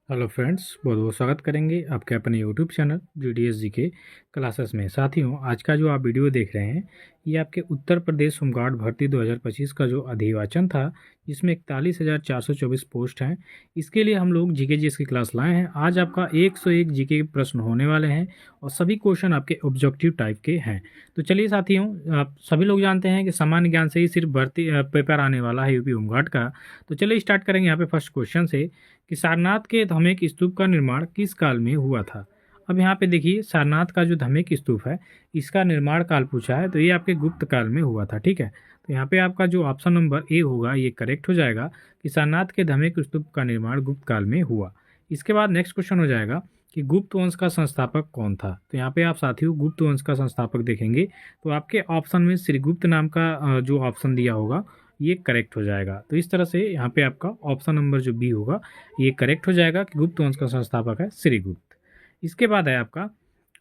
Hello friends, बहुत बहुत स्वागत करेंगे आपके अपने यूट्यूब चैनल GDS जी के क्लासेस में। साथियों, आज का जो आप वीडियो देख रहे हैं ये आपके उत्तर प्रदेश होमगार्ड भर्ती 2025 का जो अधिवाचन था, जिसमें 41,424 पोस्ट हैं। इसके लिए हम लोग जीके जीएस की क्लास लाए हैं। आज आपका 101 जीके के प्रश्न होने वाले हैं और सभी क्वेश्चन आपके ऑब्जेक्टिव टाइप के हैं। तो चलिए साथियों, आप सभी लोग जानते हैं कि सामान्य ज्ञान से ही सिर्फ भर्ती पेपर आने वाला है यूपी होमगार्ड का। तो चलिए स्टार्ट करेंगे यहाँ पे फर्स्ट क्वेश्चन से कि सारनाथ के धमेक स्तूप का निर्माण किस काल में हुआ था। अब यहाँ पे देखिए, सारनाथ का जो धमेक स्तूप है इसका निर्माण काल पूछा है, तो ये आपके गुप्त काल में हुआ था। ठीक है, तो यहाँ पे आपका जो ऑप्शन नंबर ए होगा ये करेक्ट हो जाएगा कि सारनाथ के धमेक स्तूप का निर्माण गुप्त काल में हुआ। इसके बाद नेक्स्ट क्वेश्चन हो जाएगा कि गुप्त वंश का संस्थापक कौन था। तो यहाँ पे आप साथियों गुप्त वंश का संस्थापक देखेंगे तो आपके ऑप्शन में श्रीगुप्त नाम का जो ऑप्शन दिया होगा ये करेक्ट हो जाएगा। तो इस तरह से यहाँ पे आपका ऑप्शन नंबर जो बी होगा ये करेक्ट हो जाएगा कि गुप्त वंश का संस्थापक है श्रीगुप्त। इसके बाद है आपका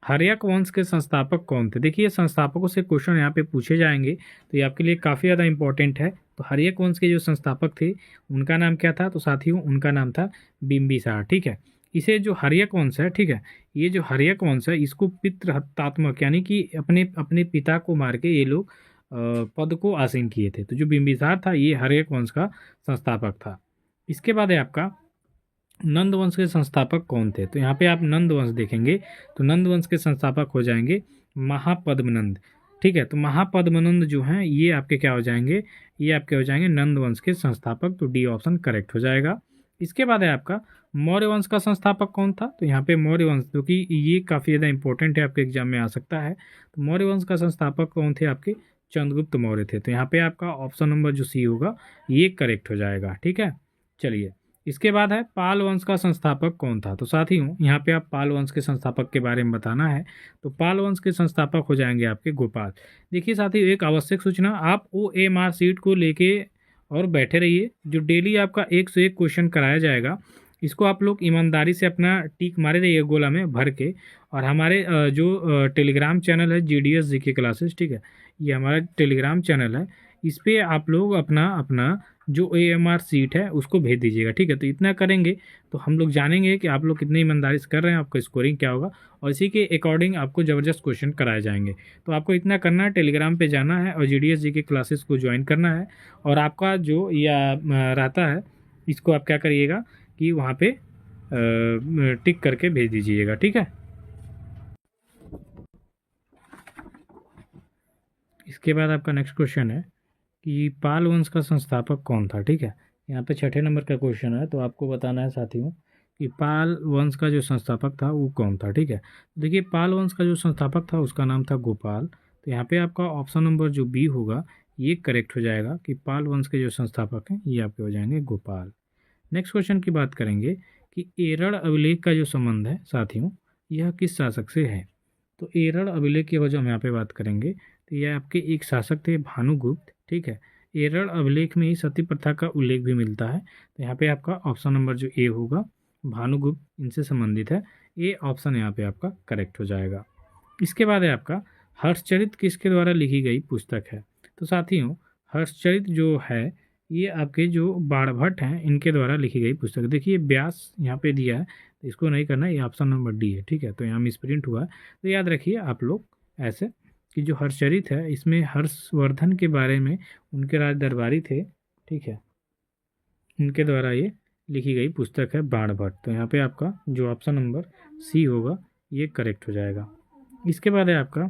हर्यक वंश के संस्थापक कौन थे। देखिए, संस्थापकों से क्वेश्चन यहाँ पे पूछे जाएंगे तो ये आपके लिए काफ़ी ज़्यादा इंपॉर्टेंट है। तो हर्यक वंश के जो संस्थापक थे उनका नाम क्या था, तो साथियों उनका नाम था बिंबिसार। ठीक है, इसे जो हर्यक वंश है, ठीक है, ये जो हर्यक वंश है इसको पितृहत्यात्मक यानी कि अपने अपने पिता को मार के ये लोग पद को आसीन किए थे। तो जो बिंबिसार था ये हर्यक वंश का संस्थापक था। इसके बाद है आपका नंद वंश के संस्थापक कौन थे। तो यहाँ पे आप नंद वंश देखेंगे तो नंद वंश के संस्थापक हो जाएंगे महापद्मनंद। ठीक है, तो महापद्मनंद जो हैं ये आपके क्या हो जाएंगे, ये आपके हो जाएंगे नंद वंश के संस्थापक। तो डी ऑप्शन करेक्ट हो जाएगा। इसके बाद है आपका मौर्य वंश का संस्थापक कौन था। तो यहाँ पे मौर्य वंश, क्योंकि ये काफ़ी ज़्यादा इंपॉर्टेंट है, आपके एग्जाम में आ सकता है। तो मौर्य वंश का संस्थापक कौन थे, आपके चंद्रगुप्त मौर्य थे। तो यहाँ पे आपका ऑप्शन नंबर जो सी होगा ये करेक्ट हो जाएगा। ठीक है, चलिए इसके बाद है पाल वंश का संस्थापक कौन था। तो साथियों यहाँ पे आप पाल वंश के संस्थापक के बारे में बताना है। तो पाल वंश के संस्थापक हो जाएंगे आपके गोपाल। देखिए साथियों, एक आवश्यक सूचना, आप OMR सीट को लेके और बैठे रहिए। जो डेली आपका 101 क्वेश्चन कराया जाएगा इसको आप लोग ईमानदारी से अपना टिक मारे रहिए गोला में भर के। और हमारे जो टेलीग्राम चैनल है GDS GK क्लासेस, ठीक है, ये हमारा टेलीग्राम चैनल है। इस पर आप लोग अपना अपना जो AMR सीट है उसको भेज दीजिएगा। ठीक है, तो इतना करेंगे तो हम लोग जानेंगे कि आप लोग कितनी ईमानदारी से कर रहे हैं, आपका स्कोरिंग क्या होगा, और इसी के अकॉर्डिंग आपको ज़बरदस्त क्वेश्चन कराए जाएंगे। तो आपको इतना करना है, टेलीग्राम पे जाना है और GDS जी के क्लासेस को ज्वाइन करना है। और आपका जो रहता है इसको आप क्या करिएगा कि वहाँ पे टिक करके भेज दीजिएगा। ठीक है, इसके बाद आपका नेक्स्ट क्वेश्चन है कि पाल वंश का संस्थापक कौन था। ठीक है, यहाँ पे छठे नंबर का क्वेश्चन है, तो आपको बताना है साथियों कि पाल वंश का जो संस्थापक था वो कौन था। ठीक है, तो देखिए पाल वंश का जो संस्थापक था उसका नाम था गोपाल। तो यहाँ पे आपका ऑप्शन नंबर जो बी होगा ये करेक्ट हो जाएगा कि पाल वंश के जो संस्थापक हैं ये आपके हो जाएंगे गोपाल। नेक्स्ट क्वेश्चन की बात करेंगे कि एरड़ अभिलेख का जो संबंध है साथियों यह किस शासक से है। तो एरड़ अभिलेख की वजह हम यहाँ पे बात करेंगे तो यह आपके एक शासक थे भानुगुप्त। ठीक है, एरड़ अभिलेख में ही सती प्रथा का उल्लेख भी मिलता है। तो यहाँ पे आपका ऑप्शन नंबर जो ए होगा भानुगुप्त इनसे संबंधित है, ए ऑप्शन यहाँ पे आपका करेक्ट हो जाएगा। इसके बाद है आपका हर्षचरित किसके द्वारा लिखी गई पुस्तक है। तो साथियों हर्षचरित जो है ये आपके जो बाणभट्ट हैं इनके द्वारा लिखी गई पुस्तक। देखिए व्यास यहाँ पे दिया है तो इसको नहीं करना, ये ऑप्शन नंबर डी है। ठीक है, तो यहाँ मिसप्रिंट हुआ है, तो याद रखिए आप लोग ऐसे कि जो हर्षचरित है इसमें हर्षवर्धन के बारे में, उनके राज दरबारी थे, ठीक है, उनके द्वारा ये लिखी गई पुस्तक है बाणभट्ट। तो यहाँ पे आपका जो ऑप्शन नंबर सी होगा ये करेक्ट हो जाएगा। इसके बाद है आपका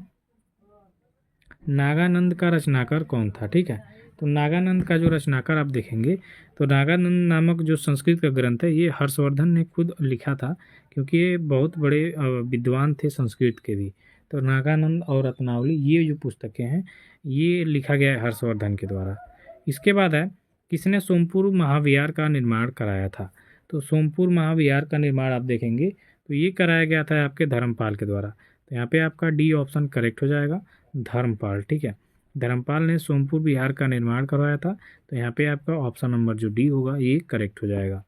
नागानंद का रचनाकार कौन था। ठीक है, तो नागानंद का जो रचनाकार आप देखेंगे तो नागानंद नामक जो संस्कृत का ग्रंथ है ये हर्षवर्धन ने खुद लिखा था, क्योंकि ये बहुत बड़े विद्वान थे संस्कृत के भी। तो नागानंद और रत्नावली ये जो पुस्तकें हैं ये लिखा गया है हर्षवर्धन के द्वारा। इसके बाद है किसने सोमपुर महाविहार का निर्माण कराया था। तो सोमपुर महाविहार का निर्माण आप देखेंगे तो ये कराया गया था आपके धर्मपाल के द्वारा। तो यहाँ पे आपका डी ऑप्शन करेक्ट हो जाएगा, धर्मपाल। ठीक है, धर्मपाल ने सोमपुर विहार का निर्माण करवाया था। तो यहाँ पे आपका ऑप्शन नंबर जो डी होगा ये करेक्ट हो जाएगा।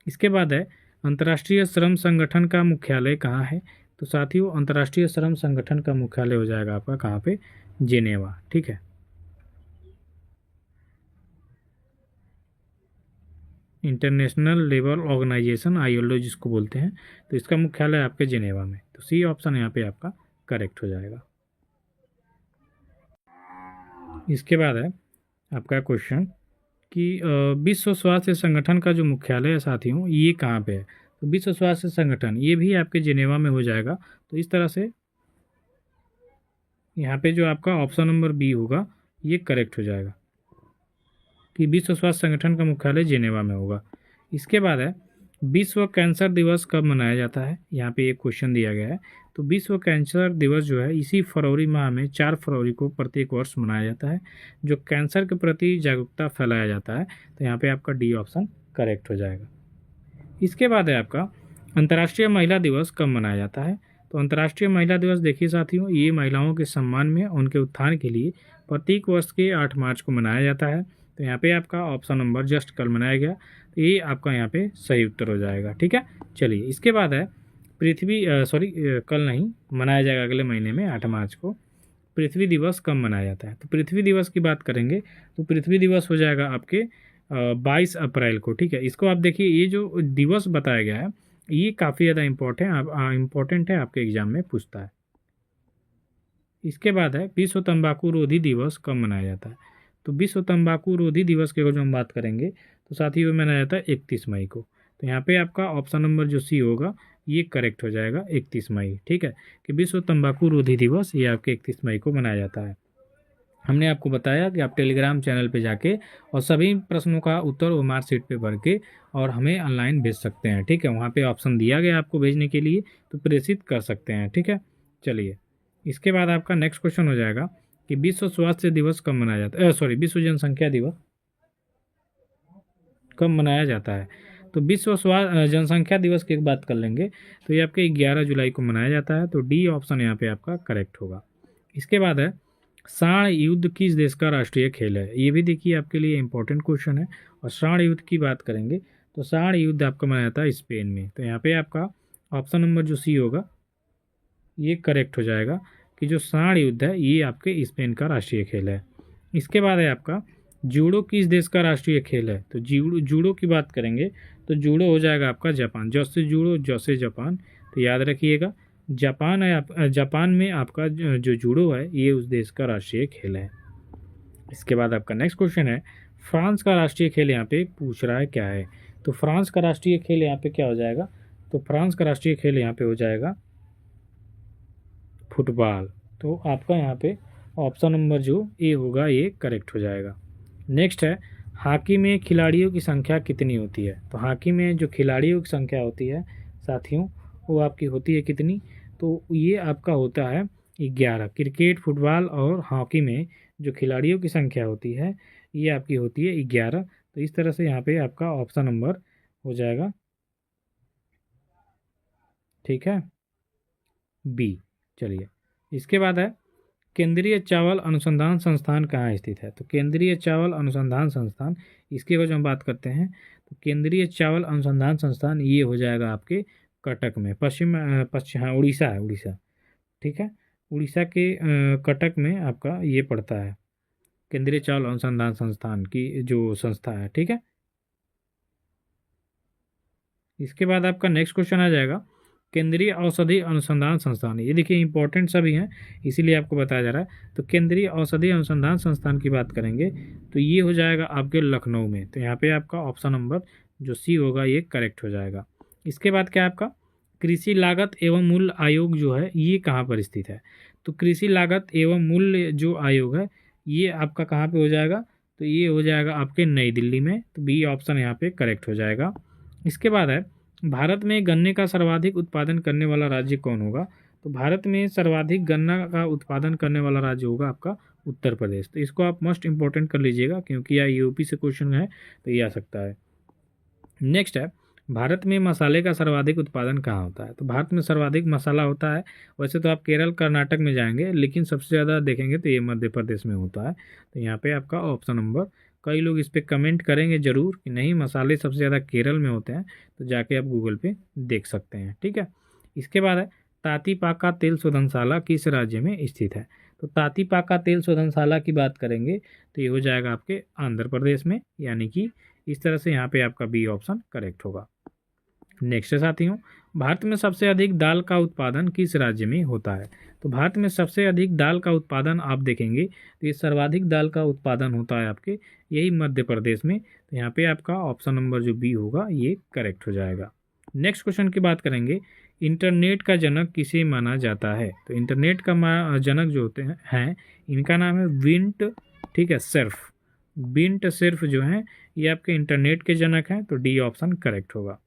इसके बाद है अंतर्राष्ट्रीय श्रम संगठन का मुख्यालय कहाँ है। तो साथियों अंतर्राष्ट्रीय श्रम संगठन का मुख्यालय हो जाएगा आपका कहाँ पे, जेनेवा। ठीक है, इंटरनेशनल लेबर ऑर्गेनाइजेशन, ILO जिसको बोलते हैं, तो इसका मुख्यालय आपके जिनेवा में। तो सी ऑप्शन यहाँ पे आपका करेक्ट हो जाएगा। इसके बाद है आपका क्वेश्चन कि विश्व स्वास्थ्य संगठन का जो मुख्यालय है साथियों, ये कहाँ पे है? तो विश्व स्वास्थ्य संगठन ये भी आपके जिनेवा में हो जाएगा। तो इस तरह से यहाँ पे जो आपका ऑप्शन नंबर बी होगा ये करेक्ट हो जाएगा कि विश्व स्वास्थ्य संगठन का मुख्यालय जिनेवा में होगा। इसके बाद है विश्व कैंसर दिवस कब मनाया जाता है? यहाँ पे एक क्वेश्चन दिया गया है। तो विश्व कैंसर दिवस जो है इसी फरवरी माह में 4 फरवरी को प्रत्येक वर्ष मनाया जाता है, जो कैंसर के प्रति जागरूकता फैलाया जाता है। तो यहाँ पे आपका डी ऑप्शन करेक्ट हो जाएगा। इसके बाद है आपका अंतर्राष्ट्रीय महिला दिवस कब मनाया जाता है? तो अंतर्राष्ट्रीय महिला दिवस देखिए साथियों, ये महिलाओं के सम्मान में उनके उत्थान के लिए प्रत्येक वर्ष के 8 मार्च को मनाया जाता है। तो यहाँ पे आपका ऑप्शन नंबर जस्ट कल मनाया गया, तो ये आपका यहाँ पे सही उत्तर हो जाएगा। ठीक है, चलिए इसके बाद है कल नहीं मनाया जाएगा, अगले महीने में 8 मार्च को पृथ्वी दिवस कब मनाया जाता है? तो पृथ्वी दिवस की बात करेंगे तो पृथ्वी दिवस हो जाएगा आपके 22 अप्रैल को। ठीक है, इसको आप देखिए, ये जो दिवस बताया गया है ये काफ़ी ज़्यादा इम्पोर्टेंट है, आपके एग्जाम में पूछता है। इसके बाद है विश्व तंबाकू रोधी दिवस कब मनाया जाता है? तो विश्व तंबाकू रोधी दिवस की अगर जो हम बात करेंगे तो साथियों मनाया जाता है 31 मई को। तो यहाँ पे आपका ऑप्शन नंबर जो सी होगा ये करेक्ट हो जाएगा, 31 मई। ठीक है, कि विश्व तंबाकू रोधी दिवस ये आपके 31 मई को मनाया जाता है। हमने आपको बताया कि आप टेलीग्राम चैनल पे जाके और सभी प्रश्नों का उत्तर वो मार्कशीट पे भर के और हमें ऑनलाइन भेज सकते हैं। ठीक है, वहाँ पे ऑप्शन दिया गया आपको भेजने के लिए, तो प्रेषित कर सकते हैं। ठीक है, चलिए इसके बाद आपका नेक्स्ट क्वेश्चन हो जाएगा कि विश्व स्वास्थ्य दिवस कब मनाया जाता है, विश्व जनसंख्या दिवस कब मनाया जाता है? तो विश्व जनसंख्या दिवस की बात कर लेंगे तो ये आपके 11 जुलाई को मनाया जाता है। तो डी ऑप्शन यहाँ पे आपका करेक्ट होगा। इसके बाद है सांड युद्ध किस देश का राष्ट्रीय खेल है? ये भी देखिए आपके लिए इंपॉर्टेंट क्वेश्चन है। और सांड युद्ध की बात करेंगे तो सांड युद्ध आपका मनाया जाता है स्पेन में। तो यहाँ पे आपका ऑप्शन नंबर जो सी होगा ये करेक्ट हो जाएगा कि जो सांड युद्ध है ये आपके स्पेन का राष्ट्रीय खेल है। इसके बाद है आपका जूडो किस देश का राष्ट्रीय खेल है? तो जूडो की बात करेंगे तो जूडो हो जाएगा आपका जापान, जैसे जूडो जैसे जापान। तो याद रखिएगा जापान है, जापान में आपका जो जूडो है ये उस देश का राष्ट्रीय खेल है। इसके बाद आपका नेक्स्ट क्वेश्चन है फ्रांस का राष्ट्रीय खेल यहाँ पे पूछ रहा है क्या है? तो फ्रांस का राष्ट्रीय खेल यहाँ पे क्या हो जाएगा? तो फ्रांस का राष्ट्रीय खेल यहाँ पे हो जाएगा फुटबॉल। तो आपका यहाँ पे ऑप्शन नंबर जो ए होगा ये करेक्ट हो जाएगा। नेक्स्ट है हॉकी में खिलाड़ियों की संख्या कितनी होती है? तो हॉकी में जो खिलाड़ियों की संख्या होती है साथियों वो आपकी होती है कितनी? तो ये आपका होता है 11। क्रिकेट, फुटबॉल और हॉकी में जो खिलाड़ियों की संख्या होती है ये आपकी होती है 11। तो इस तरह से यहाँ पे आपका ऑप्शन नंबर हो जाएगा, ठीक है, बी। चलिए इसके बाद है केंद्रीय चावल अनुसंधान संस्थान कहाँ स्थित है? तो केंद्रीय चावल अनुसंधान संस्थान, इसकी अगर जो हम बात करते हैं तो केंद्रीय चावल अनुसंधान संस्थान ये हो जाएगा आपके कटक में, हाँ उड़ीसा है, उड़ीसा। ठीक है, उड़ीसा के कटक में आपका ये पड़ता है केंद्रीय चावल अनुसंधान संस्थान की जो संस्था है। ठीक है, इसके बाद आपका नेक्स्ट क्वेश्चन आ जाएगा केंद्रीय औषधि अनुसंधान संस्थान। ये देखिए इंपॉर्टेंट सभी हैं इसीलिए आपको बताया जा रहा है। तो केंद्रीय औषधि अनुसंधान संस्थान की बात करेंगे तो ये हो जाएगा आपके लखनऊ में। तो यहाँ पे आपका ऑप्शन नंबर जो सी होगा ये करेक्ट हो जाएगा। इसके बाद क्या आपका कृषि लागत एवं मूल्य आयोग जो है ये कहाँ पर स्थित है? तो कृषि लागत एवं मूल्य जो आयोग है ये आपका कहाँ पर हो जाएगा? तो ये हो जाएगा आपके नई दिल्ली में। तो बी ऑप्शन यहाँ पे करेक्ट हो जाएगा। इसके बाद है भारत में गन्ने का सर्वाधिक उत्पादन करने वाला राज्य कौन होगा? तो भारत में सर्वाधिक गन्ना का उत्पादन करने वाला राज्य होगा आपका उत्तर प्रदेश। तो इसको आप मोस्ट इंपॉर्टेंट कर लीजिएगा क्योंकि यह यूपी से क्वेश्चन है तो ये आ सकता है। नेक्स्ट है भारत में मसाले का सर्वाधिक उत्पादन कहाँ होता है? तो भारत में सर्वाधिक मसाला होता है, वैसे तो आप केरल कर्नाटक में जाएंगे लेकिन सबसे ज़्यादा देखेंगे तो ये मध्य प्रदेश में होता है। तो यहाँ पे आपका ऑप्शन नंबर, कई लोग इस पर कमेंट करेंगे ज़रूर कि नहीं मसाले सबसे ज़्यादा केरल में होते हैं, तो जाके आप गूगल पे देख सकते हैं। ठीक है, इसके बाद है तातीपाका तेल शोधनशाला किस राज्य में स्थित है? तो तातीपाका तेल शोधनशाला की बात करेंगे तो ये हो जाएगा आपके आंध्र प्रदेश में, यानी कि इस तरह से यहाँ पे आपका बी ऑप्शन करेक्ट होगा। नेक्स्ट है साथियों, भारत में सबसे अधिक दाल का उत्पादन किस राज्य में होता है? तो भारत में सबसे अधिक दाल का उत्पादन आप देखेंगे तो ये सर्वाधिक दाल का उत्पादन होता है आपके यही मध्य प्रदेश में। तो यहाँ पे आपका ऑप्शन नंबर जो बी होगा ये करेक्ट हो जाएगा। नेक्स्ट क्वेश्चन की बात करेंगे, इंटरनेट का जनक किसे माना जाता है? तो इंटरनेट का जनक जो होते हैं इनका नाम है विंट, ठीक है, सर्फ। विंट सर्फ जो है ये आपके इंटरनेट के जनक हैं, तो डी ऑप्शन करेक्ट होगा।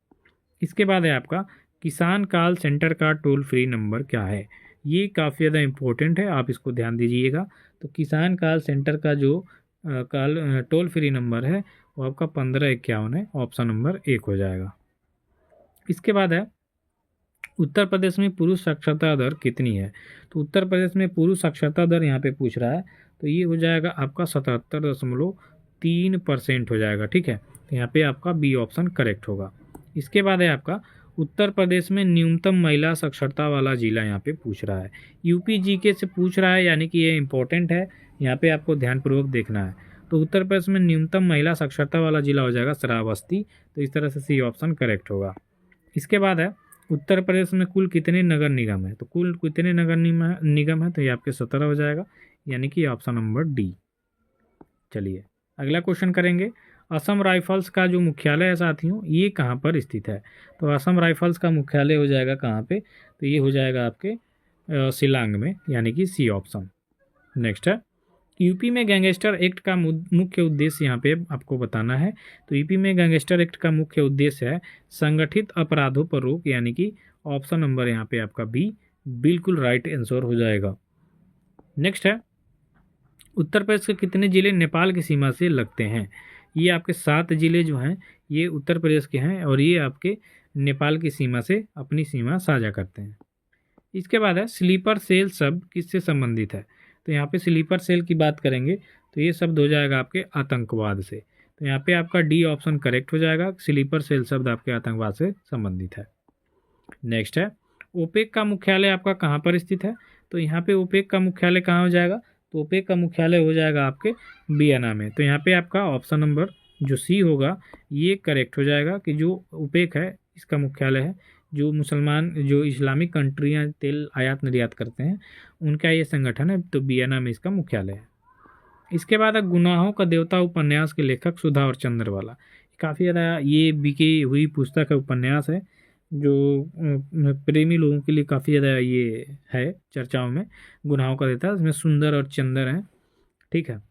इसके बाद है आपका किसान कॉल सेंटर का टोल फ्री नंबर क्या है? ये काफ़ी ज़्यादा इम्पोर्टेंट है, आप इसको ध्यान दीजिएगा। तो किसान कॉल सेंटर का जो कॉल टोल फ्री नंबर है वो आपका 1551 है, ऑप्शन नंबर 1 हो जाएगा। इसके बाद है उत्तर प्रदेश में पुरुष साक्षरता दर कितनी है? तो उत्तर प्रदेश में पुरुष साक्षरता दर यहाँ पे पूछ रहा है, तो ये हो जाएगा आपका 77.3% हो जाएगा, ठीक है। तो यहाँ पे आपका बी ऑप्शन करेक्ट होगा। इसके बाद है आपका उत्तर प्रदेश में न्यूनतम महिला साक्षरता वाला जिला यहाँ पे पूछ रहा है, यूपी जीके से पूछ रहा है, यानी कि ये इंपॉर्टेंट है, यहाँ पे आपको ध्यानपूर्वक देखना है। तो उत्तर प्रदेश में न्यूनतम महिला साक्षरता वाला जिला हो जाएगा श्रावस्ती, तो इस तरह से सी ऑप्शन करेक्ट होगा। इसके बाद है उत्तर प्रदेश में कुल कितने नगर निगम है? तो कुल कितने नगर निगम है? तो ये आपके 17 हो जाएगा, यानी कि ऑप्शन नंबर डी। चलिए अगला क्वेश्चन करेंगे, असम राइफल्स का जो मुख्यालय है साथियों ये कहाँ पर स्थित है? तो असम राइफल्स का मुख्यालय हो जाएगा कहाँ पे? तो ये हो जाएगा आपके शिलांग में, यानी कि सी ऑप्शन। नेक्स्ट है, यूपी में गैंगस्टर एक्ट का मुख्य उद्देश्य यहाँ पे आपको बताना है। तो यूपी में गैंगस्टर एक्ट का मुख्य उद्देश्य है संगठित अपराधों पर रोक, यानी कि ऑप्शन नंबर यहाँ पे आपका बी बिल्कुल राइट आंसर हो जाएगा। नेक्स्ट है, उत्तर प्रदेश के कितने जिले नेपाल की सीमा से लगते हैं? ये आपके 7 जिले जो हैं ये उत्तर प्रदेश के हैं और ये आपके नेपाल की सीमा से अपनी सीमा साझा करते हैं। इसके बाद है स्लीपर सेल शब्द किससे संबंधित है? तो यहाँ पे स्लीपर सेल की बात करेंगे तो ये शब्द हो जाएगा आपके आतंकवाद से। तो यहाँ पे आपका डी ऑप्शन करेक्ट हो जाएगा, स्लीपर सेल शब्द आपके आतंकवाद से संबंधित है। नेक्स्ट है, ओपेक का मुख्यालय आपका कहाँ पर स्थित है? तो यहाँ पे ओपेक का मुख्यालय कहाँ हो जाएगा? तो ओपेक का मुख्यालय हो जाएगा आपके वियना में। तो यहाँ पे आपका ऑप्शन नंबर जो सी होगा ये करेक्ट हो जाएगा कि जो ओपेक है इसका मुख्यालय है, जो मुसलमान जो इस्लामिक कंट्रियाँ तेल आयात निर्यात करते हैं उनका ये संगठन है, तो वियना में इसका मुख्यालय है। इसके बाद गुनाहों का देवता उपन्यास के लेखक सुधा और चंद्रवाला, काफ़ी ज़्यादा ये बिकी हुई पुस्तक है, उपन्यास है जो प्रेमी लोगों के लिए काफ़ी ज़्यादा ये है चर्चाओं में। गुनाहों का देवता, इसमें सुंदर और चंदर हैं, ठीक है,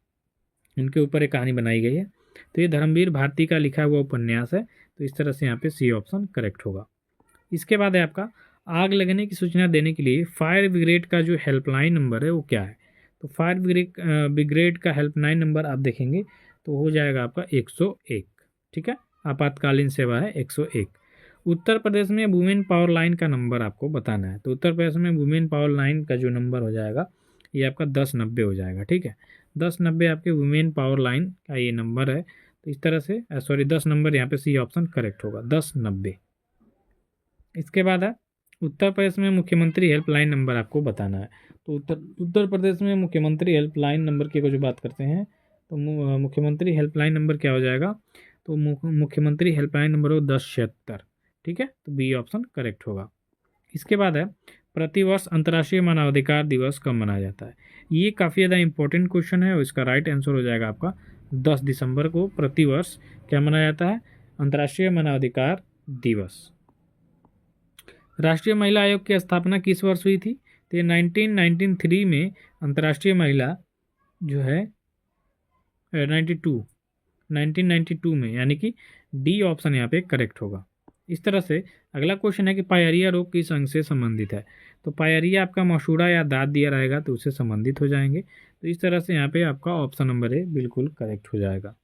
इनके ऊपर एक कहानी बनाई गई है। तो ये धर्मवीर भारती का लिखा हुआ उपन्यास है, तो इस तरह से यहाँ पे सी ऑप्शन करेक्ट होगा। इसके बाद है आपका आग लगने की सूचना देने के लिए फायर ब्रिगेड का जो हेल्पलाइन नंबर है वो क्या है? तो फायर ब्रिगेड का हेल्पलाइन नंबर आप देखेंगे तो हो जाएगा आपका 101, ठीक है, आपातकालीन सेवा है 101। उत्तर प्रदेश में वुमेन पावर लाइन का नंबर आपको बताना है। तो उत्तर प्रदेश में वुमेन पावर लाइन का जो नंबर हो जाएगा ये आपका 1090 हो जाएगा, ठीक है, 1090 आपके वुमेन पावर लाइन का ये नंबर है। तो इस तरह से 10 नंबर यहाँ पे सी ऑप्शन करेक्ट होगा, 1090। इसके बाद है उत्तर प्रदेश में मुख्यमंत्री हेल्पलाइन नंबर आपको बताना है। तो उत्तर प्रदेश में मुख्यमंत्री हेल्पलाइन नंबर की जो बात करते हैं तो मुख्यमंत्री हेल्पलाइन नंबर क्या हो जाएगा? तो मुख्यमंत्री हेल्पलाइन नंबर हो 1076, ठीक है, तो बी ऑप्शन करेक्ट होगा। इसके बाद है प्रतिवर्ष अंतर्राष्ट्रीय मानवाधिकार दिवस कब मनाया जाता है? ये काफ़ी ज़्यादा इंपॉर्टेंट क्वेश्चन है और इसका राइट आंसर हो जाएगा आपका 10 दिसंबर को प्रतिवर्ष क्या मनाया जाता है? अंतर्राष्ट्रीय मानवाधिकार दिवस। राष्ट्रीय महिला आयोग की स्थापना किस वर्ष हुई थी? तो 1993 में अंतर्राष्ट्रीय महिला जो है 1992 में, यानी कि डी ऑप्शन यहाँ पे करेक्ट होगा। इस तरह से अगला क्वेश्चन है कि पायरिया रोग किस अंग से संबंधित है? तो पायरिया आपका मसूड़ा या दांत दिया रहेगा तो उससे संबंधित हो जाएंगे। तो इस तरह से यहाँ पे आपका ऑप्शन नंबर ए बिल्कुल करेक्ट हो जाएगा।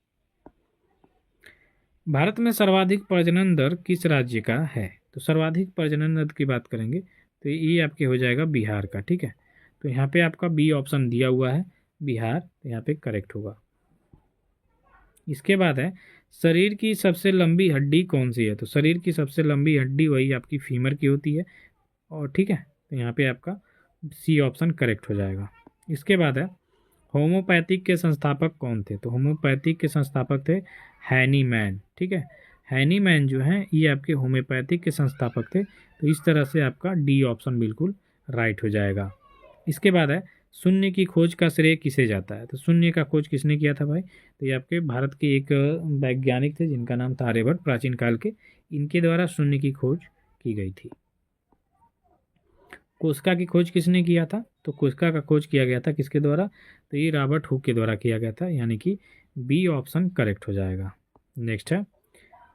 भारत में सर्वाधिक प्रजनन दर किस राज्य का है? तो सर्वाधिक प्रजनन दर की बात करेंगे तो ये आपके हो जाएगा बिहार का, ठीक है, तो यहाँ पे आपका बी ऑप्शन दिया हुआ है बिहार, तो यहाँ पे करेक्ट होगा। इसके बाद है शरीर की सबसे लंबी हड्डी कौन सी है? तो शरीर की सबसे लंबी हड्डी वही आपकी फीमर की होती है, और ठीक है, तो यहाँ पे आपका सी ऑप्शन करेक्ट हो जाएगा। इसके बाद है होम्योपैथिक के संस्थापक कौन थे? तो होम्योपैथिक के संस्थापक थे हैनीमैन, ठीक है। हैनीमैन जो हैं ये आपके होम्योपैथिक के संस्थापक थे। तो इस तरह से आपका डी ऑप्शन बिल्कुल राइट हो जाएगा। इसके बाद है शून्य की खोज का श्रेय किसे जाता है। तो शून्य का खोज किसने किया था भाई? तो ये आपके भारत के एक वैज्ञानिक थे जिनका नाम था आर्यभट्ट, प्राचीन काल के। इनके द्वारा शून्य की खोज की गई थी। कोशिका की खोज किसने किया था? तो कोशिका का खोज किया गया था किसके द्वारा? तो ये रॉबर्ट हुक के द्वारा किया गया था, यानी कि बी ऑप्शन करेक्ट हो जाएगा। नेक्स्ट है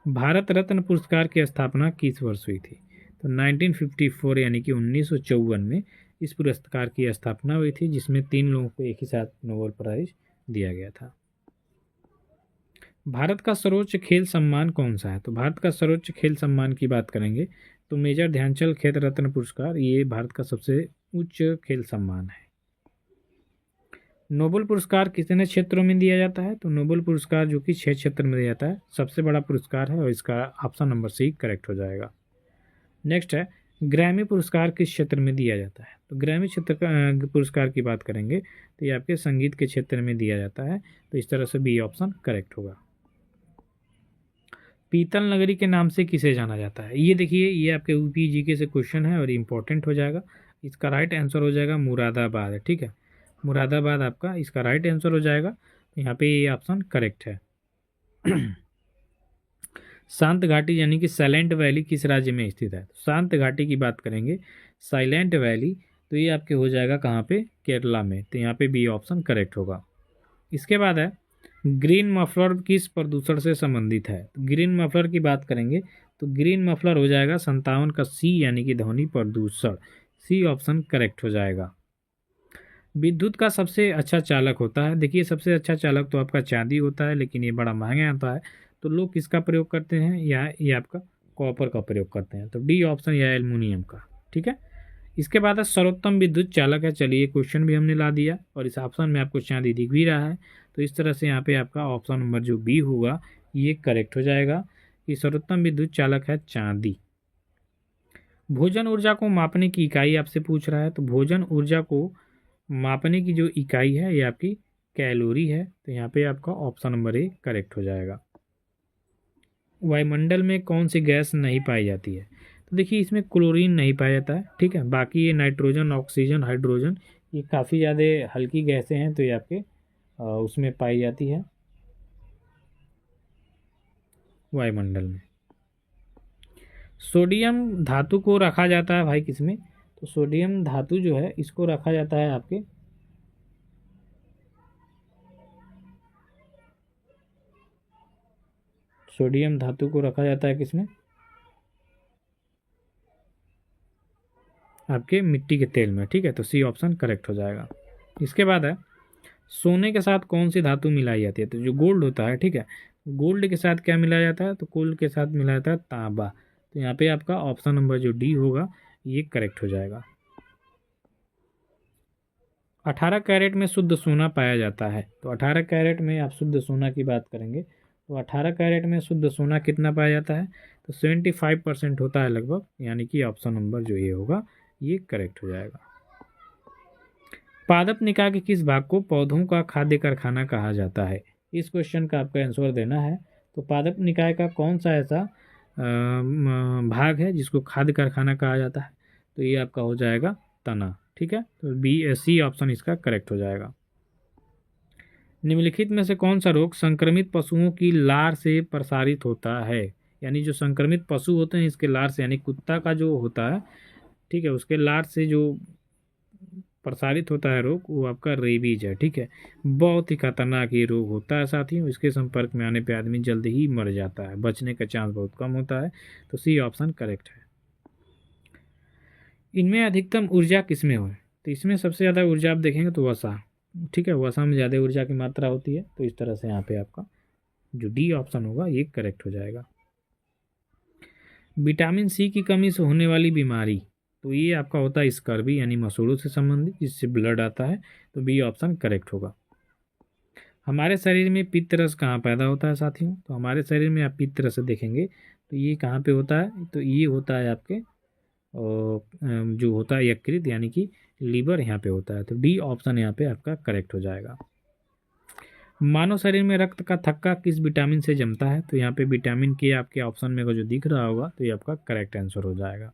भारत रत्न पुरस्कार की स्थापना किस वर्ष हुई थी? तो 1954 यानी कि 1954 में इस पुरस्कार की स्थापना हुई थी, जिसमें 3 लोगों को एक ही साथ नोबेल प्राइज दिया गया था। भारत का सर्वोच्च खेल सम्मान कौन सा है? तो भारत का सर्वोच्च खेल सम्मान की बात करेंगे तो मेजर ध्यानचंद खेल रत्न पुरस्कार ये भारत का सबसे उच्च खेल सम्मान है। नोबेल पुरस्कार कितने क्षेत्रों में दिया जाता है? तो नोबेल पुरस्कार जो कि 6 क्षेत्र में दिया जाता है, सबसे बड़ा पुरस्कार है और इसका ऑप्शन नंबर सी करेक्ट हो जाएगा। नेक्स्ट है ग्रैमी पुरस्कार किस क्षेत्र में दिया जाता है? तो ग्रैमी क्षेत्र का पुरस्कार की बात करेंगे तो ये आपके संगीत के क्षेत्र में दिया जाता है। तो इस तरह से बी ऑप्शन करेक्ट होगा। पीतल नगरी के नाम से किसे जाना जाता है? ये देखिए, ये आपके यूपी जीके से क्वेश्चन है और इम्पोर्टेंट हो जाएगा। इसका राइट आंसर हो जाएगा मुरादाबाद, ठीक है। मुरादाबाद आपका इसका राइट आंसर हो जाएगा। तो यहाँ पे ये ऑप्शन करेक्ट है। शांत घाटी यानी कि साइलेंट वैली किस राज्य में स्थित है? तो शांत घाटी की बात करेंगे, साइलेंट वैली, तो ये आपके हो जाएगा कहाँ पे? केरला में। तो यहाँ पे बी ऑप्शन करेक्ट होगा। इसके बाद है ग्रीन मफलर किस प्रदूषण से संबंधित है? तो ग्रीन मफलर की बात करेंगे तो ग्रीन मफलर हो जाएगा 57 का सी, यानी कि ध्वनि प्रदूषण। सी ऑप्शन करेक्ट हो जाएगा। विद्युत का सबसे अच्छा चालक होता है, देखिए सबसे अच्छा चालक तो आपका चांदी होता है, लेकिन ये बड़ा महंगा आता है। तो लोग किसका प्रयोग करते हैं? या ये आपका कॉपर का प्रयोग करते हैं। तो डी ऑप्शन या एल्युमिनियम का, ठीक है। इसके बाद है सर्वोत्तम विद्युत चालक है। चलिए क्वेश्चन भी हमने ला दिया और इस ऑप्शन में आपको चांदी दिख भी रहा है। तो इस तरह से यहाँ पे आपका ऑप्शन नंबर जो बी होगा ये करेक्ट हो जाएगा कि सर्वोत्तम विद्युत चालक है चांदी। भोजन ऊर्जा को मापने की इकाई आपसे पूछ रहा है। तो भोजन ऊर्जा को मापने की जो इकाई है ये आपकी कैलोरी है। तो यहाँ पे आपका ऑप्शन नंबर ए करेक्ट हो जाएगा। वायुमंडल में कौन सी गैस नहीं पाई जाती है? तो देखिए इसमें क्लोरीन नहीं पाया जाता है, ठीक है। बाकी ये नाइट्रोजन, ऑक्सीजन, हाइड्रोजन ये काफ़ी ज़्यादा हल्की गैसें हैं, तो ये आपके उसमें पाई जाती है वायुमंडल में। सोडियम धातु को रखा जाता है भाई किसमें? तो सोडियम धातु जो है इसको रखा जाता है आपके सोडियम धातु को रखा जाता है किसमें? आपके मिट्टी के तेल में, ठीक है। तो सी ऑप्शन करेक्ट हो जाएगा। इसके बाद है सोने के साथ कौन सी धातु मिलाई जाती है? तो जो गोल्ड होता है, ठीक है, गोल्ड के साथ क्या मिलाया जाता है? तो गोल्ड के साथ मिलाया जाता है तांबा। तो यहाँ पे आपका ऑप्शन नंबर जो डी होगा ये करेक्ट हो जाएगा। 18 कैरेट में शुद्ध सोना पाया जाता है। तो 18 कैरेट में आप शुद्ध सोना की बात करेंगे तो 18 कैरेट में शुद्ध सोना कितना पाया जाता है? तो 75% होता है लगभग, यानी कि ऑप्शन नंबर जो ये होगा ये करेक्ट हो जाएगा। पादप निकाय के किस भाग को पौधों का खाद्य कारखाना कहा जाता है? इस क्वेश्चन का आपका आंसर देना है। तो पादप निकाय का कौन सा ऐसा भाग है जिसको खाद्य कारखाना कहा जाता है? तो ये आपका हो जाएगा तना, ठीक है। तो बी सी ऑप्शन इसका करेक्ट हो जाएगा। निम्नलिखित में से कौन सा रोग संक्रमित पशुओं की लार से प्रसारित होता है? यानी जो संक्रमित पशु होते हैं इसके लार से, यानी कुत्ता का जो होता है, ठीक है, उसके लार से जो प्रसारित होता है रोग वो आपका रेबीज है, ठीक है। बहुत ही खतरनाक ये रोग होता है साथियों। इसके संपर्क में आने पे आदमी जल्द ही मर जाता है, बचने का चांस बहुत कम होता है। तो सी ऑप्शन करेक्ट है। इनमें अधिकतम ऊर्जा किसमें हो? तो इसमें सबसे ज़्यादा ऊर्जा आप देखेंगे तो वसा, ठीक है, वसा में ज़्यादा ऊर्जा की मात्रा होती है। तो इस तरह से यहाँ पे आपका जो डी ऑप्शन होगा ये करेक्ट हो जाएगा। विटामिन सी की कमी से होने वाली बीमारी, तो ये आपका होता है स्कर्वी, यानी मसूड़ों से संबंधित, जिससे ब्लड आता है। तो बी ऑप्शन करेक्ट होगा। हमारे शरीर में पित्त रस कहाँ पैदा होता है साथियों? तो हमारे शरीर में आप पित्त रस देखेंगे तो ये कहाँ पे होता है? तो ये होता है आपके जो होता है यकृत, यानी कि लीवर यहाँ पे होता है। तो डी ऑप्शन यहाँ पे आपका करेक्ट हो जाएगा। मानव शरीर में रक्त का थक्का किस विटामिन से जमता है? तो यहाँ पे विटामिन के आपके ऑप्शन में जो दिख रहा होगा तो ये आपका करेक्ट आंसर हो जाएगा।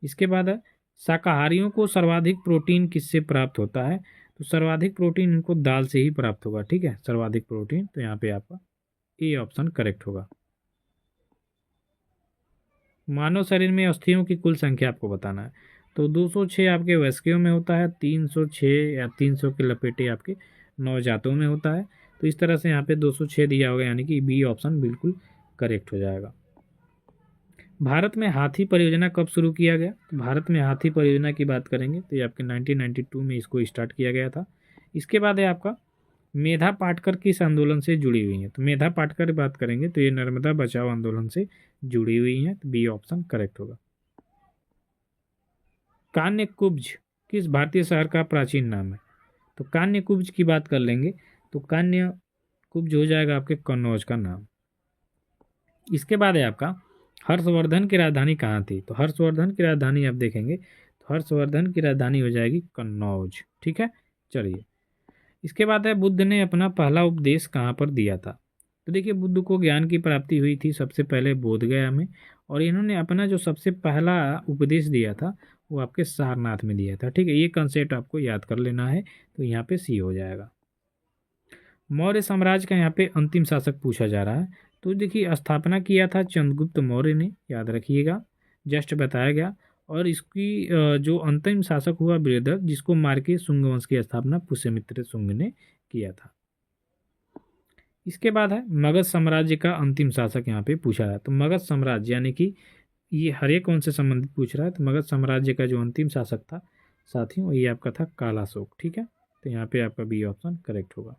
इसके बाद है शाकाहारियों को सर्वाधिक प्रोटीन किससे प्राप्त होता है? तो सर्वाधिक प्रोटीन इनको दाल से ही प्राप्त होगा। ठीक है, सर्वाधिक प्रोटीन, तो यहाँ पे आपका ए ऑप्शन करेक्ट होगा। मानव शरीर में अस्थियों की कुल संख्या आपको बताना है। तो 206 आपके वयस्कों में होता है, 306 या 300 के लपेटे आपके नवजातों में होता है। तो इस तरह से यहाँ पे 206 दिया होगा, यानी कि बी ऑप्शन बिल्कुल करेक्ट हो जाएगा। भारत में हाथी परियोजना कब शुरू किया गया? तो भारत में हाथी परियोजना की बात करेंगे तो ये आपके 1992 में इसको स्टार्ट किया गया था। इसके बाद है आपका मेधा पाटकर किस आंदोलन से जुड़ी हुई हैं? तो मेधा पाटकर की बात करेंगे तो ये नर्मदा बचाओ आंदोलन से जुड़ी हुई हैं, तो बी ऑप्शन करेक्ट होगा। कान्य कुब्ज किस भारतीय शहर का प्राचीन नाम है? तो कान्य कुब्ज की बात कर लेंगे तो कान्य कुब्ज हो जाएगा आपके कन्नौज का नाम। इसके बाद है आपका हर्षवर्धन की राजधानी कहाँ थी? तो हर्षवर्धन की राजधानी आप देखेंगे तो हर्षवर्धन की राजधानी हो जाएगी कन्नौज। ठीक है, चलिए। इसके बाद है बुद्ध ने अपना पहला उपदेश कहाँ पर दिया था? तो देखिए, बुद्ध को ज्ञान की प्राप्ति हुई थी सबसे पहले बोधगया में, और इन्होंने अपना जो सबसे पहला उपदेश दिया था वो आपके सारनाथ में दिया था। ठीक है, ये कंसेप्ट आपको याद कर लेना है, तो यहाँ पे सी हो जाएगा। मौर्य साम्राज्य का यहाँ पे अंतिम शासक पूछा जा रहा है। तो देखिए, स्थापना किया था चंद्रगुप्त मौर्य ने, याद रखिएगा, जस्ट बताया गया। और इसकी जो अंतिम शासक हुआ बृहद्रथ, जिसको मार के शुंग वंश की स्थापना पुष्यमित्र शुंग ने किया था। इसके बाद है मगध साम्राज्य का अंतिम शासक यहाँ पे पूछा है। तो मगध साम्राज्य यानी कि ये हर एक कौन से संबंधित पूछ रहा है? तो मगध साम्राज्य का जो अंतिम शासक था साथियों, ये आपका था कालाशोक। ठीक है, तो यहाँ पे आपका बी ऑप्शन करेक्ट होगा।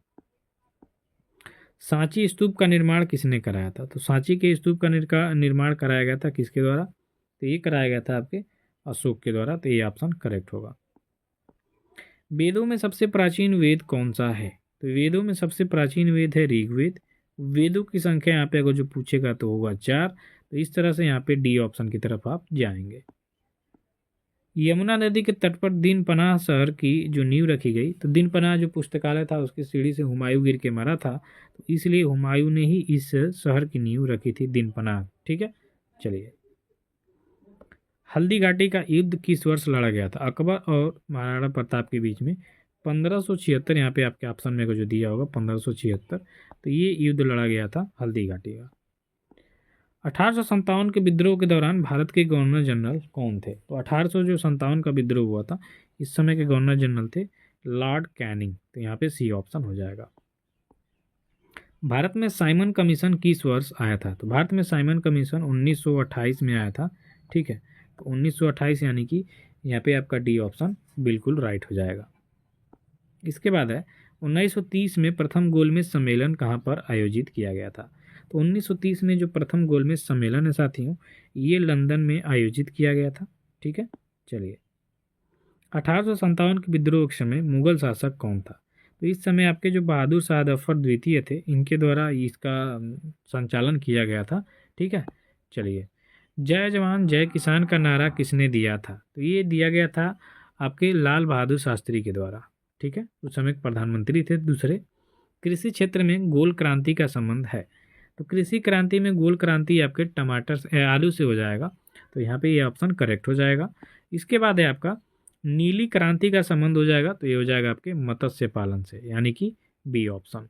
सांची स्तूप का निर्माण किसने कराया था? तो सांची के स्तूप का निर्माण कराया गया था किसके द्वारा? तो ये कराया गया था आपके अशोक के द्वारा, तो ये ऑप्शन करेक्ट होगा। वेदों में सबसे प्राचीन वेद कौन सा है? तो वेदों में सबसे प्राचीन वेद है ऋग्वेद। वेदों की संख्या यहाँ पे अगर जो पूछेगा तो होगा 4। तो इस तरह से यहाँ पे डी ऑप्शन की तरफ आप जाएंगे। यमुना नदी के तट पर दीनपनाह शहर की जो नींव रखी गई, तो दीनपनाह जो पुस्तकालय था उसकी सीढ़ी से हुमायूं गिर के मरा था, तो इसलिए हुमायूं ने ही इस शहर की नींव रखी थी, दीनपनाह। ठीक है, चलिए। हल्दी घाटी का युद्ध किस वर्ष लड़ा गया था अकबर और महाराणा प्रताप के बीच में? 1576। यहाँ पे आपके ऑप्शन में जो दिया होगा 1576, तो ये युद्ध लड़ा गया था हल्दी घाटी का। 1857 के विद्रोह के दौरान भारत के गवर्नर जनरल कौन थे? तो 1857 का विद्रोह हुआ था, इस समय के गवर्नर जनरल थे लॉर्ड कैनिंग, तो यहाँ पे सी ऑप्शन हो जाएगा। भारत में साइमन कमीशन किस वर्ष आया था? तो भारत में साइमन कमीशन 1928 में आया था। ठीक है, तो 1928 यानी कि यहाँ पे आपका डी ऑप्शन बिल्कुल राइट हो जाएगा। इसके बाद है 1930 में प्रथम गोलमेज सम्मेलन कहाँ पर आयोजित किया गया था? तो 1930 में जो प्रथम गोलमेज सम्मेलन है साथियों, ये लंदन में आयोजित किया गया था। ठीक है, चलिए। 1857 के विद्रोह के समय मुगल शासक कौन था? तो इस समय आपके जो बहादुर शाह जफर द्वितीय थे, इनके द्वारा इसका संचालन किया गया था। ठीक है, चलिए। जय जवान जय किसान का नारा किसने दिया था? तो ये दिया गया था आपके लाल बहादुर शास्त्री के द्वारा। ठीक है, उस समय प्रधानमंत्री थे दूसरे। कृषि क्षेत्र में गोल क्रांति का संबंध है? तो कृषि क्रांति में गोल क्रांति आपके टमाटर आलू से हो जाएगा, तो यहाँ पे ये ऑप्शन करेक्ट हो जाएगा। इसके बाद है आपका नीली क्रांति का संबंध हो जाएगा, तो ये हो जाएगा आपके मत्स्य पालन से, यानी कि बी ऑप्शन।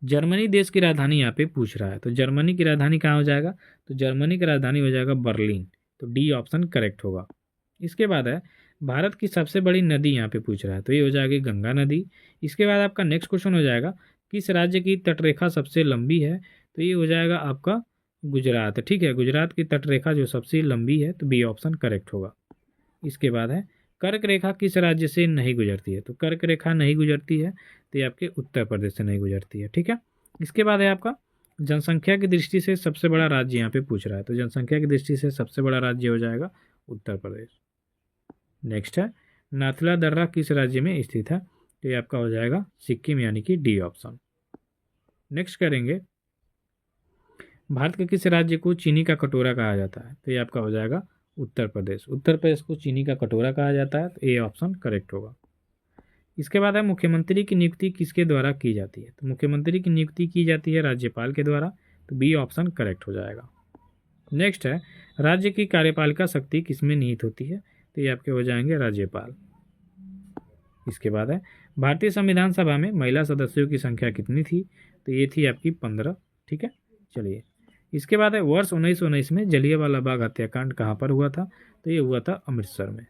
जर्मनी देश की राजधानी यहाँ पे पूछ रहा है, तो जर्मनी की राजधानी कहाँ हो जाएगा? तो जर्मनी की राजधानी हो जाएगा बर्लिन, तो डी ऑप्शन करेक्ट होगा। इसके बाद है भारत की सबसे बड़ी नदी यहाँ पे पूछ रहा है, तो ये हो जाएगी गंगा नदी। इसके बाद आपका नेक्स्ट क्वेश्चन हो जाएगा किस राज्य की तटरेखा सबसे लंबी है? तो ये हो जाएगा आपका गुजरात। ठीक है, गुजरात की तटरेखा जो सबसे लंबी है, तो बी ऑप्शन करेक्ट होगा। इसके बाद है कर्क रेखा किस राज्य से नहीं गुजरती है? तो कर्क रेखा नहीं गुजरती है, तो ये आपके उत्तर प्रदेश से नहीं गुजरती है। ठीक है, इसके बाद है आपका जनसंख्या की दृष्टि से सबसे बड़ा राज्य यहाँ पे पूछ रहा है, तो जनसंख्या की दृष्टि से सबसे बड़ा राज्य हो जाएगा उत्तर प्रदेश। नेक्स्ट है नाथुला दर्रा किस राज्य में स्थित है? तो ये आपका हो जाएगा सिक्किम, यानी कि डी ऑप्शन। नेक्स्ट करेंगे भारत के किस राज्य को चीनी का कटोरा कहा जाता है? तो ये आपका हो जाएगा उत्तर प्रदेश। उत्तर प्रदेश को चीनी का कटोरा कहा जाता है, तो ए ऑप्शन करेक्ट होगा। इसके बाद है मुख्यमंत्री की नियुक्ति किसके द्वारा की जाती है, तो मुख्यमंत्री की नियुक्ति की जाती है राज्यपाल के द्वारा, तो बी ऑप्शन करेक्ट हो जाएगा। नेक्स्ट है राज्य की कार्यपालिका शक्ति किसमें निहित होती है, तो ये आपके हो जाएंगे राज्यपाल। इसके बाद है भारतीय संविधान सभा में महिला सदस्यों की संख्या कितनी थी, तो ये थी आपकी 15। ठीक है, चलिए इसके बाद है वर्ष 1919 में जलियांवाला बाग हत्याकांड कहाँ पर हुआ था, तो ये हुआ था अमृतसर में।